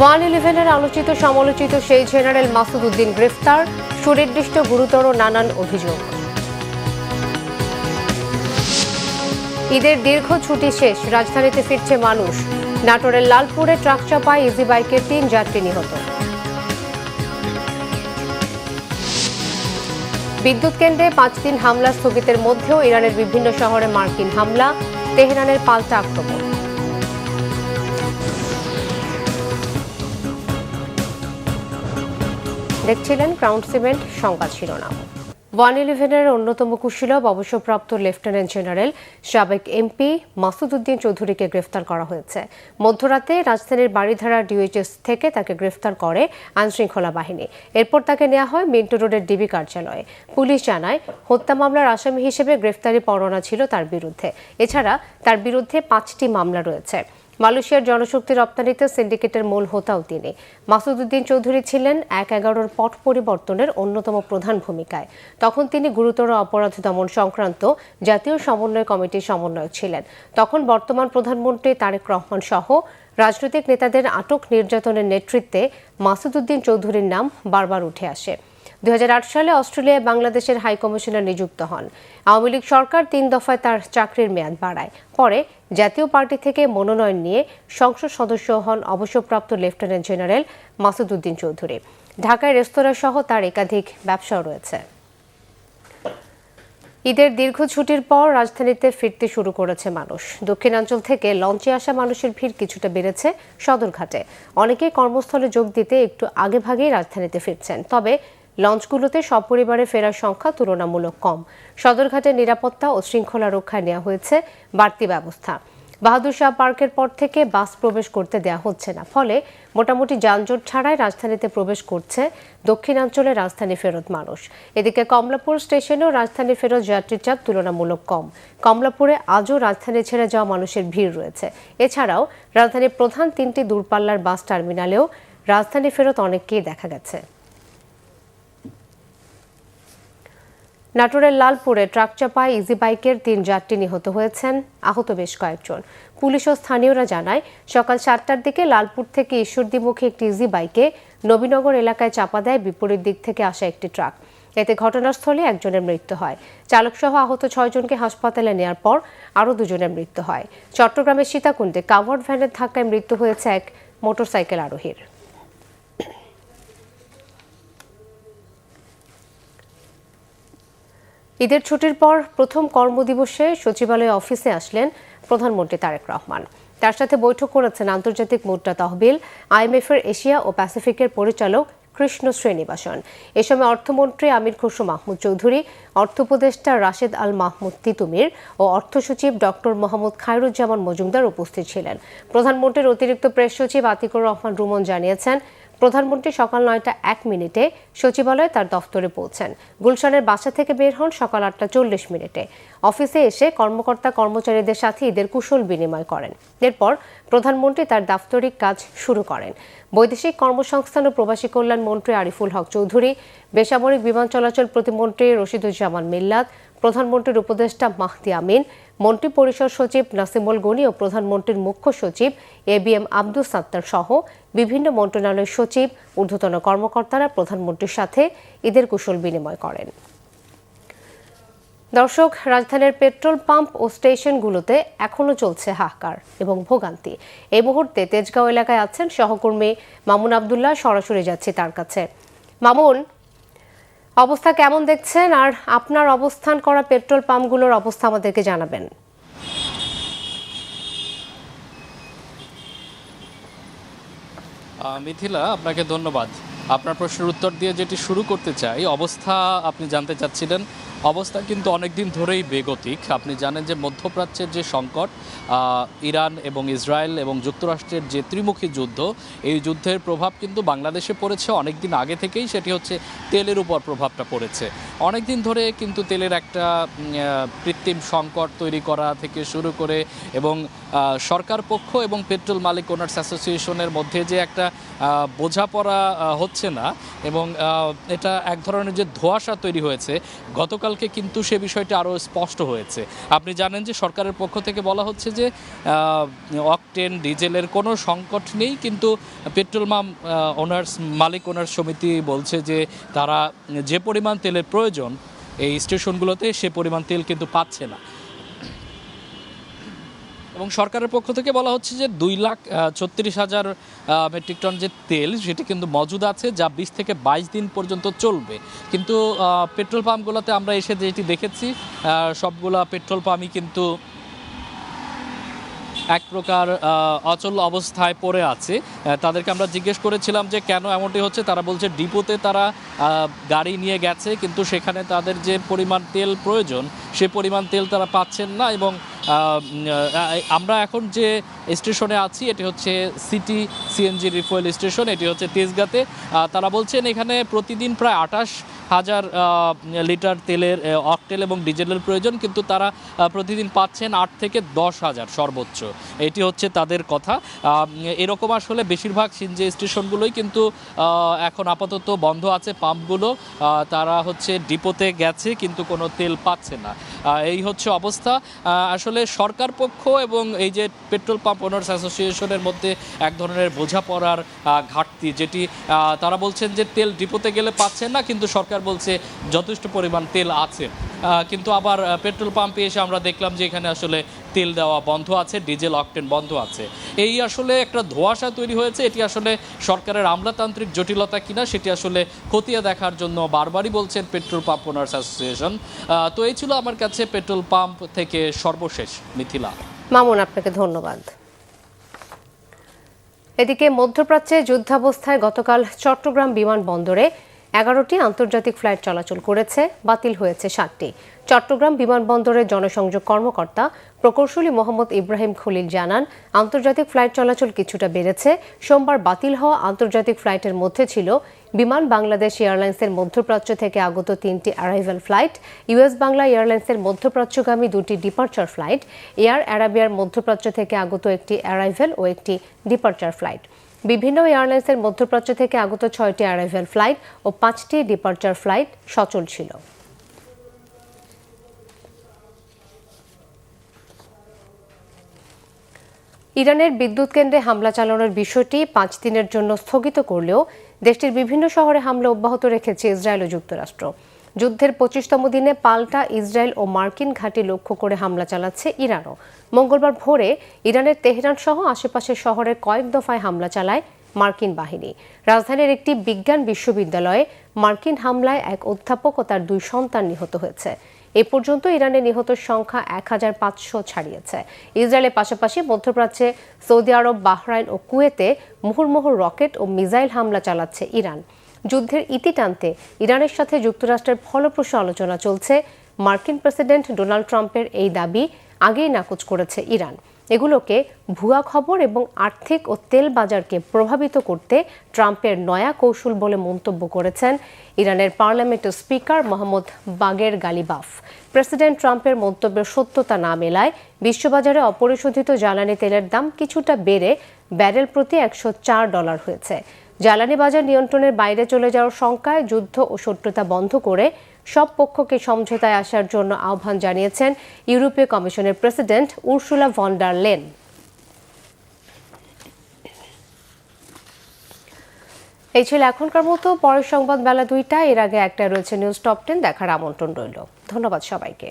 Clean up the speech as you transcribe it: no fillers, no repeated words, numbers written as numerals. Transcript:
111-এর আলোচিত সমালোচিত সেই জেনারেল মাসুদ উদ্দিন গ্রেফতার, সুনির্দিষ্ট গুরুতর নানান অভিযোগ। ঈদের দীর্ঘ ছুটি শেষ, রাজধানীতে ফিরছে মানুষ। নাটোরের লালপুরে ট্রাক চাপায় ইজি বাইকের 3 যাত্রী নিহত। বিদ্যুৎ কেন্দ্রে 5 দিন হামলা স্থগিতের মধ্যেও ইরানের বিভিন্ন শহরে মার্কিন হামলা, তেহরানের পাল্টা আক্রমণ। দেখছিলেন ক্রাউন সিমেন্ট সংবাদ শিরোনাম। 111-এর অন্যতম কুশীলব অবসরপ্রাপ্ত লেফটেন্যান্ট জেনারেল সাবেক এমপি মাসুদ উদ্দিন চৌধুরীকে গ্রেফতার করা হয়েছে। মধ্যরাতে রাজধানীর বাড়িধারা ডিওএইচএস থেকে তাকে গ্রেফতার করে আইনশৃঙ্খলা বাহিনী। এরপর তাকে নেওয়া হয় মিন্টো রোডের ডিবি কার্যালয়ে। পুলিশ জানায়, হত্যা মামলার আসামি হিসেবে গ্রেফতারি পরোয়ানা ছিল তার বিরুদ্ধে। এছাড়া তার বিরুদ্ধে 5টি মামলা রয়েছে। মালয়েশিয়ার জনশক্তি রপ্তানিতে সিন্ডিকেটের মূল হোতাও তিনি। মাসুদ উদ্দিন চৌধুরী ছিলেন 1/11-র পট পরিবর্তনের অন্যতম প্রধান ভূমিকায়। তখন তিনি গুরুতর অপরাধ দমন সংক্রান্ত জাতীয় সমন্বয় কমিটির সমন্বয়ক ছিলেন। তখন বর্তমান প্রধানমন্ত্রী তারেক রহমান সহ রাজনৈতিক নেতাদের আটক নির্যাতনের নেতৃত্বে মাসুদ উদ্দিন চৌধুরীর নাম বারবার উঠে আসে। 2008 সালে অস্ট্রেলিয়ায় বাংলাদেশের হাই কমিশনার নিযুক্ত হন। আওয়ামী লীগ সরকার 3 দফায় তার চাকরির মেয়াদ বাড়ায়। পরে জাতীয় পার্টি থেকে মনোনয়ন নিয়ে সংসদ সদস্য হন অবসরপ্রাপ্ত লেফটেন্যান্ট জেনারেল মাসুদ উদ্দিন চৌধুরী। ঢাকায় রেস্তোরাঁ সহ তার একাধিক ব্যবসাও রয়েছে। ঈদের দীর্ঘ ছুটির পর রাজধানীতে ফিরতে শুরু করেছে মানুষ। দক্ষিণাঞ্চল থেকে লঞ্চে আসা মানুষের ভিড় কিছুটা বেড়েছে সদরঘাটে। অনেকেই কর্মস্থলে যোগ দিতে একটু আগেভাগেই রাজধানীতে ফিরছেন। তবে লঞ্চগুলোতে সপরিবারে ফেরার সংখ্যা তুলনামূলক কম। সদরঘাটের নিরাপত্তা ও শৃঙ্খলা রক্ষায় নেওয়া হয়েছে বাড়তি ব্যবস্থা। বাহাদুর শাহ পার্কের পর থেকে বাস প্রবেশ করতে দেওয়া হচ্ছে না। ফলে মোটামুটি যানজট ছাড়াই রাজধানীতে প্রবেশ করছে দক্ষিণাঞ্চলে রাজধানী ফেরত মানুষ। এদিকে কমলাপুর স্টেশনেও রাজধানী ফেরত যাত্রীর চাপ তুলনামূলক কম। কমলাপুরে আজও রাজধানী ছেড়ে যাওয়া মানুষের ভিড় রয়েছে। এছাড়াও রাজধানীর প্রধান 3টি দূরপাল্লার বাস টার্মিনালেও রাজধানী ফেরত অনেককেই দেখা গেছে। নাটোরের লালপুরে ট্রাক চাপায় ইজি বাইকের 3 যাত্রী নিহত হয়েছেন, আহত বেশ কয়েকজন। পুলিশ ও স্থানীয়রা জানায়, সকাল 7টার দিকে লালপুর থেকে ঈশ্বরদীমুখী একটি ইজি বাইকে নবীনগর এলাকায় চাপা দেয় বিপরীত দিক থেকে আসা একটি ট্রাক। এতে ঘটনাস্থলে একজনের মৃত্যু হয়। চালকসহ আহত 6 জনকে হাসপাতালে নেওয়ার পর আরও 2 জনের মৃত্যু হয়। চট্টগ্রামের সীতাকুণ্ডে কাভার্ড ভ্যানের ধাক্কায় মৃত্যু হয়েছে এক মোটরসাইকেল আরোহীর। ঈদের ছুটির পর প্রথম কর্মদিবসে সচিবালয় অফিসে আসলেন প্রধানমন্ত্রী তারেক রহমান। তার সাথে বৈঠক করেছেন আন্তর্জাতিক মুদ্রা তহবিল, IMF-এর এশিয়া ও প্যাসিফিকের পরিচালক কৃষ্ণ শ্রীনিবাসন। এ সময় অর্থমন্ত্রী আমির খসরু মাহমুদ চৌধুরী, অর্থ উপদেষ্টা রাশেদ আল মাহমুদ তিতুমির ও অর্থ সচিব ডক্টর মোহাম্মদ খায়রুজ্জামান মজুমদার উপস্থিত ছিলেন। প্রধানমন্ত্রীর অতিরিক্ত প্রেস সচিব আতিকুর রহমান রুমন জানিয়েছেন, প্রধানমন্ত্রী সকাল 9টা 1 মিনিটে সচিবালয়ে তার দফতরে পৌঁছেন। গুলশানের বাসা থেকে বের হন সকাল 8টা 40 মিনিটে। অফিসে এসে কর্মকর্তা কর্মচারীদের সাথে ঈদের কুশল বিনিময় করেন। এরপর প্রধানমন্ত্রী তার দাপ্তরিক কাজ শুরু করেন। বৈদেশিক কর্মসংস্থান ও প্রবাসী কল্যাণ মন্ত্রী আরিফুল হক চৌধুরী, বেসামরিক বিমান চলাচল প্রতিমন্ত্রী রশিদুজ্জামান মিল্লাত, প্রধানমন্ত্রীর উপদেষ্টা মাহদি আমিন, মন্ত্রী পরিষদ সচিব নাসিমুল গনি ও প্রধানমন্ত্রীর মুখ্য সচিব ABM আব্দুস সাত্তার সহ বিভিন্ন মন্ত্রণালয়ের সচিব, ঊর্ধ্বতন কর্মকর্তারা প্রধানমন্ত্রীর সাথে ঈদের কুশল বিনিময় করেন। দর্শক, রাজধানীর পেট্রোল পাম্প ও স্টেশনগুলোতে এখনও চলছে হাহাকার এবং ভোগান্তি। এই মুহূর্তে তেজগাঁও এলাকায় আছেন সহকর্মী মামুন আবদুল্লাহ। সরাসরি যাচ্ছি তার কাছে। মামুন, অবস্থা কেমন দেখছেন, আর আপনার অবস্থান করা পেট্রোল পাম্পগুলোর অবস্থা আমাদেরকে জানাবেন। মিথিলা, আপনাকে ধন্যবাদ। আপনার প্রশ্নের উত্তর দিয়ে যেটি শুরু করতে চাই, অবস্থা আপনি জানতে চাচ্ছিলেন। অবস্থা কিন্তু অনেকদিন ধরেই বেগতিক। আপনি জানেন যে মধ্যপ্রাচ্যের যে সংকট, ইরান এবং ইসরায়েল এবং যুক্তরাষ্ট্রের যে ত্রিমুখী যুদ্ধ, এই যুদ্ধের প্রভাব কিন্তু বাংলাদেশে পড়েছে অনেক দিন আগে থেকেই। সেটি হচ্ছে তেলের উপর প্রভাবটা পড়েছে অনেক দিন ধরে। কিন্তু তেলের একটা কৃত্রিম সংকট তৈরি করা থেকে শুরু করে এবং সরকার পক্ষ এবং পেট্রোল মালিক ওনার্স অ্যাসোসিয়েশনের মধ্যে যে একটা বোঝাপড়া হচ্ছে না এবং এটা এক ধরনের যে ধোঁয়াশা তৈরি হয়েছে। গতকাল গতকালকে কিন্তু সে বিষয়টি আরও স্পষ্ট হয়েছে। আপনি জানেন যে সরকারের পক্ষ থেকে বলা হচ্ছে যে অকটেন ডিজেলের কোনো সংকট নেই, কিন্তু পেট্রোল পাম্প মালিক ওনার্স সমিতি বলছে যে তারা যে পরিমাণ তেলের প্রয়োজন এই স্টেশনগুলোতে সে পরিমাণ তেল কিন্তু পাচ্ছে না। এবং সরকারের পক্ষ থেকে বলা হচ্ছে যে 2,36,000 মেট্রিক টন যে তেল সেটি কিন্তু মজুদ আছে, যা 20 থেকে 22 দিন পর্যন্ত চলবে। কিন্তু পেট্রোল পাম্পগুলোতে আমরা এসে যেটি দেখেছি সবগুলা পেট্রোল পাম্পই কিন্তু এক প্রকার অচল অবস্থায় পড়ে আছে। তাদেরকে আমরা জিজ্ঞেস করেছিলাম যে কেন এমনটি হচ্ছে। তারা বলছে ডিপোতে তারা গাড়ি নিয়ে গেছে, কিন্তু সেখানে তাদের যে পরিমাণ তেল প্রয়োজন সে পরিমাণ তেল তারা পাচ্ছেন না। এবং আমরা এখন যে স্টেশনে আছি এটি হচ্ছে সিটি সিএনজি রিফুয়েল স্টেশন, এটি হচ্ছে তেজগাঁতে। তারা বলছেন এখানে প্রতিদিন প্রায় 28,000 লিটার তেলের অকটেল এবং ডিজেলের প্রয়োজন, কিন্তু তারা প্রতিদিন পাচ্ছেন 8 থেকে 10,000 সর্বোচ্চ। এটি হচ্ছে তাদের কথা। এরকম আসলে বেশিরভাগ সিএনজি স্টেশনগুলোই কিন্তু এখন আপাতত বন্ধ আছে পাম্পগুলো। তারা হচ্ছে ডিপোতে গেছে কিন্তু কোনো তেল পাচ্ছে না। এই হচ্ছে অবস্থা। আসলে সরকার পক্ষ এবং এই যে পেট্রোল পাম্প ওনার্স অ্যাসোসিয়েশনের মধ্যে এক ধরনের বোঝাপড়ার ঘাটতি, যেটি তারা বলছেন যে তেল ডিপোতে গেলে পাচ্ছেন না, কিন্তু সরকার বলছে যথেষ্ট পরিমাণ তেল আছে। কিন্তু আবার পেট্রোল পাম্পে এসে আমরা দেখলাম যে এখানে আসলে তেল দেওয়া বন্ধ আছে, ডিজেল অকটেন বন্ধ আছে। এই আসলে একটা ধোঁয়াশা তৈরি হয়েছে। এটি আসলে সরকারের আমলাতান্ত্রিক জটিলতা কিনা সেটি আসলে খতিয়ে দেখার জন্য বারবারই বলছেন পেট্রোল পাম্প ওনার্স অ্যাসোসিয়েশন। তো এই ছিল আমার কাছে পেট্রোল পাম্প থেকে সর্বশেষ। মিথিলা। মামুন, আপনাকে ধন্যবাদ। এদিকে মধ্যপ্রাচ্যে যুদ্ধাবস্থায় গতকাল চট্টগ্রাম বিমানবন্দরে 11টি আন্তর্জাতিক ফ্লাইট চলাচল করেছে, বাতিল হয়েছে 7টি। চট্টগ্রাম বিমানবন্দরের জনসংযোগ কর্মকর্তা প্রকৌশলী মোহাম্মদ ইব্রাহিম খলিল জানান, আন্তর্জাতিক ফ্লাইট চলাচল কিছুটা বেড়েছে। সোমবার বাতিল হওয়া আন্তর্জাতিক ফ্লাইটের মধ্যে ছিল বিমান বাংলাদেশ এয়ারলাইন্সের মধ্যপ্রাচ্য থেকে আগত 3টি অ্যারাইভাল ফ্লাইট, ইউএস বাংলা এয়ারলাইন্সের মধ্যপ্রাচ্যগামী 2টি ডিপার্চার ফ্লাইট, এয়ার অ্যারাবিয়ার মধ্যপ্রাচ্য থেকে আগত একটি অ্যারাইভাল ও একটি ডিপার্চার ফ্লাইট। বিভিন্ন এয়ারলাইন্সের মধ্যপ্রাচ্য থেকে আগত 6টি অ্যারাইভাল ফ্লাইট ও 5টি ডিপার্চার ফ্লাইট সচল ছিল। ইরানের বিদ্যুৎ কেন্দ্রে হামলা চালানোর বিষয়টি 5 দিনের জন্য স্থগিত করলেও দেশটির বিভিন্ন শহরে হামলা অব্যাহত রেখেছে ইসরায়েল ও যুক্তরাষ্ট্র। যুদ্ধের 25তম দিনে পাল্টা ইসরায়েল ও মার্কিন ঘাঁটি লক্ষ্য করে হামলা চালাচ্ছে ইরানও। মঙ্গলবার ভোরে ইরানের তেহরান সহ আশেপাশের শহরের কয়েক দফায় হামলা চালায় মার্কিন বাহিনী। রাজধানীর একটি বিজ্ঞান বিশ্ববিদ্যালয়ে মার্কিন হামলায় এক অধ্যাপক ও তার 2 সন্তান নিহত হয়েছে। এ পর্যন্ত ইরানে নিহতের সংখ্যা 1,500 ছাড়িয়েছে। ইসরায়েলের পাশাপাশি মধ্যপ্রাচ্যে সৌদি আরব, বাহরাইন ও কুয়েতে মুহুর্মুহু রকেট ও মিসাইল হামলা চালাচ্ছে ইরান। যুদ্ধের ইতি টানতে ইরানের সাথে যুক্তরাষ্ট্রের ফলপ্রসূ আলোচনা চলছে। মার্কিন প্রেসিডেন্ট ডোনাল্ড ট্রাম্পের এই দাবি আগেই নাকচ করেছে ইরান। এগুলোকে ভুয়া খবর এবং আর্থিক ও তেল বাজারকে প্রভাবিত করতে ট্রাম্পের নয়া কৌশল বলে মন্তব্য করেছেন ইরানের পার্লামেন্টের স্পিকার মোহাম্মদ বাগের গালিবাফ। প্রেসিডেন্ট ট্রাম্পের মন্তব্যের সত্যতা না মেলায় বিশ্ববাজারে অপরিশোধিত জ্বালানি তেলের দাম কিছুটা বেড়ে ব্যারেল প্রতি $104 হয়েছে। জ্বালানি বাজার নিয়ন্ত্রণের বাইরে চলে যাওয়ার শঙ্কায় যুদ্ধ ও শত্রুতা বন্ধ করে সব পক্ষকে সমঝোতায় আসার জন্য আহ্বান জানিয়েছেন ইউরোপীয় কমিশনের president Ursula von der Leyen. এই ছিল এখনকার মতো। পরের সংবাদ বেলা 2টায়। এর আগে একটা রয়েছে নিউজ টপ 10 দেখার আমন্ত্রণ রইল। ধন্যবাদ সবাইকে।